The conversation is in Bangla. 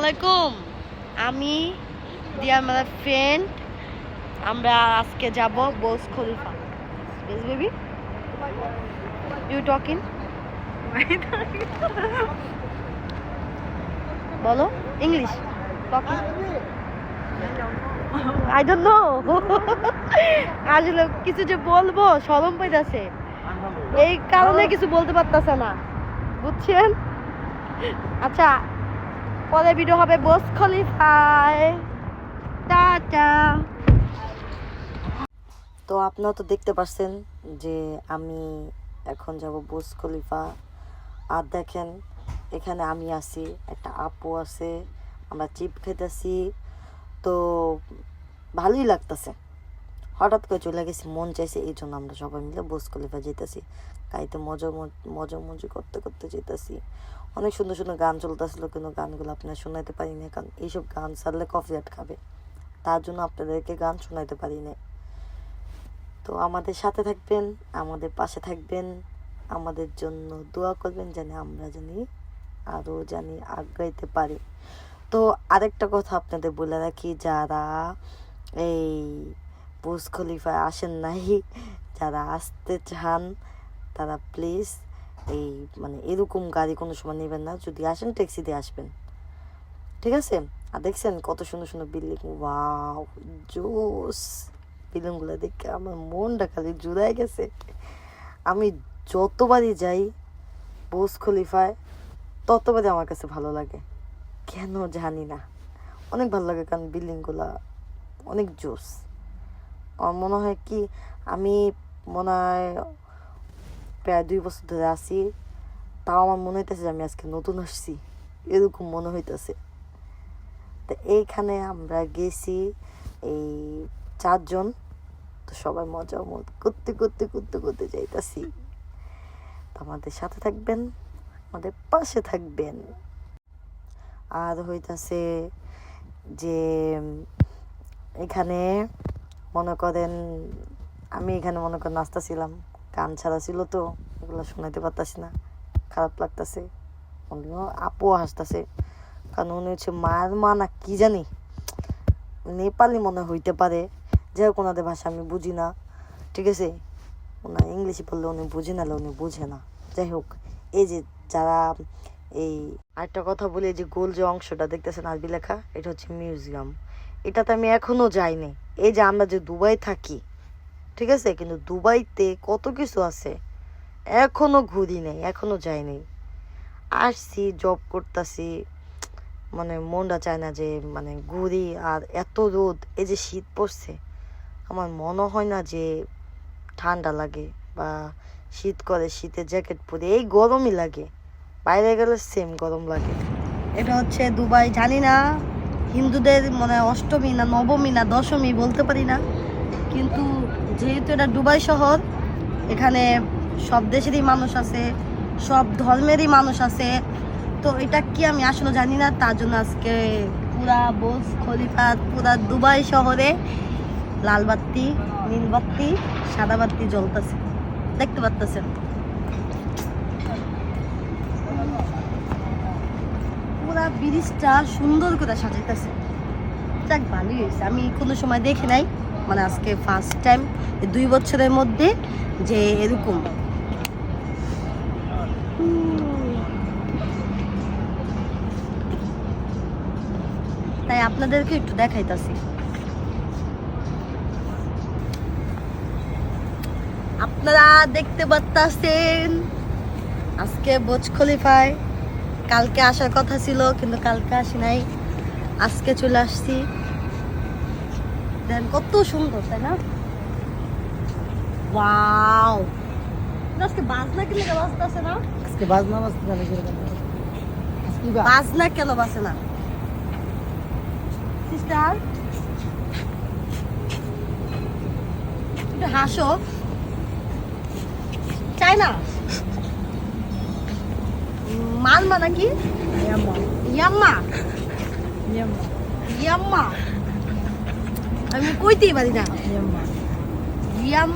আলাইকুম। আমি ডিয়ার মাই ফ্রেন্ড, আমরা আজকে যাব Burj Khalifa. Yes baby, you talking? বলো English talking. I don't know. আসলে কিছু যে বলবো শরম পাইতাছে, এই কারণে কিছু বলতে পারতাছে না, বুঝছেন? আচ্ছা, পরে ভিডিও হবে বুর্জ খলিফায়। টাটা। তো আপনারা তো দেখতে পাচ্ছেন যে আমি এখন যাব বুর্জ খলিফা। আর দেখেন এখানে আমি আছি, একটা আপু আছে, আমরা চিপ খেতেছি। তো ভালোই লাগতেছে, হঠাৎ করে চলে গেছি, মন চাইছে, এই জন্য আমরা সবাই মিলে বুর্জ খলিফা যেতেছি। গাড়িতে মজা করতে করতে যেতেছি। অনেক সুন্দর সুন্দর গান চলতেছিল, কিন্তু গানগুলো আপনার শোনাইতে পারি না, কারণ এইসব গান ছাড়লে কপিরাইট খাবে, তার জন্য আপনাদেরকে গান শোনাইতে পারি না। তো আমাদের সাথে থাকবেন, আমাদের পাশে থাকবেন, আমাদের জন্য দোয়া করবেন, জানি আমরা আরও আগাইতে পারি। তো আরেকটা কথা আপনাদের বলে রাখি, যারা এই বুর্জ খলিফায় আসেন নাই, যারা আসতে চান তারা প্লিজ এই এরকম গাড়ি কোনো সময় নেবেন না। যদি আসেন ট্যাক্সি দিয়ে আসবেন, ঠিক আছে? আর দেখছেন কত সুন্দর সুন্দর বিল্ডিং, ওয়াও জোস! বিল্ডিংগুলো দেখে আমার মনটা খালি জুড়াই গেছে। আমি যতবারই যাই বুর্জ খলিফায়, ততবারই আমার কাছে ভালো লাগে, কেন জানি না, অনেক ভালো লাগে, কারণ বিল্ডিংগুলা অনেক জোস। আমার মনে হয় কি, আমি মনে হয় প্রায় 2 বছর ধরে আসি, তাও আমার মনে হইতেছে যে আমি আজকে নতুন আসছি, এরকম মনে হইতেছে। তো এইখানে আমরা গেছি এই 4 জন, তো সবাই মজা করতে করতে করতে করতে যাইতাছি। তো আমাদের সাথে থাকবেন, আমাদের পাশে থাকবেন। আর হইতাছে যে এখানে মনে করেন আমি এখানে নাচতেছিলাম, গান ছাড়া ছিল, তো এগুলো শোনাইতে পারতাছি না, খারাপ লাগতেছে। আপুও হাসতেছে, কারণ উনি হচ্ছে মায়ের মা না কি জানি, নেপালি মনে হইতে পারে, যাই হোক ওনাদের ভাষা আমি বুঝি না, ঠিক আছে? ওনার ইংলিশে বললে উনি বুঝে নালে উনি বুঝে না। যাই হোক, এই যে যারা এই আরেকটা কথা বলি, যে গোল যে অংশটা দেখতেছেন আরবি লেখা, এটা হচ্ছে মিউজিয়াম। এটাতে আমি এখনো যাইনি। এই যে আমরা যে দুবাই থাকি, ঠিক আছে, কিন্তু দুবাইতে কত কিছু আছে, এখনো ঘুরি নেই, এখনো যাইনি। আসছি, জব করতেছি, মনটা চায় না যে ঘুরি। আর এত রোদ, এই যে শীত পড়ছে, আমার মনে হয় না যে ঠান্ডা লাগে বা শীত করে, শীতের জ্যাকেট পরে, এই গরমই লাগে, বাইরে গেলে সেম গরম লাগে। এটা হচ্ছে দুবাই, জানি না হিন্দুদের অষ্টমী না নবমী না দশমী বলতে পারি না, কিন্তু যেহেতু এটা দুবাই শহর, এখানে সব দেশেরই মানুষ আছে, সব ধর্মেরই মানুষ আছে। তো এটা কি আমি আসলে জানি না, তার জন্য আজকে পুরা বুর্জ খলিফা, পুরা দুবাই শহরে লাল বাতি, নীল বাতি, সাদা বাতি জ্বলতেছে, দেখতে পাচ্ছেন। পুরা ব্রিজটা সুন্দর করে সাজাইতেছে, যাক ভালোই হয়েছে। আমি কোনো সময় দেখি নাই, আজকে ফার্স্ট টাইম 2 বছরের মধ্যে যে এরকম। তাই আপনাদেরকে একটু দেখাইতাছি। আপনারা দেখতে পাচ্ছেন আজকে বুর্জ খলিফায় কালকে আসার কথা ছিল, কিন্তু কালকে আসি নাই, আজকে চলে আসছি। দেন কত সুন্দর, তাই না? ওয়াও! আজকে বাজনা কি লেগে বাজতেছে না? আজকে বাজনা বাজতে না, বাজনা কেন বাজে না সিস্টার? একটু হাসো, চাই না মালমা নাকি ইয়াম্মা? ইয়াম্মা আমি কইতেই পারি না। ইয়াম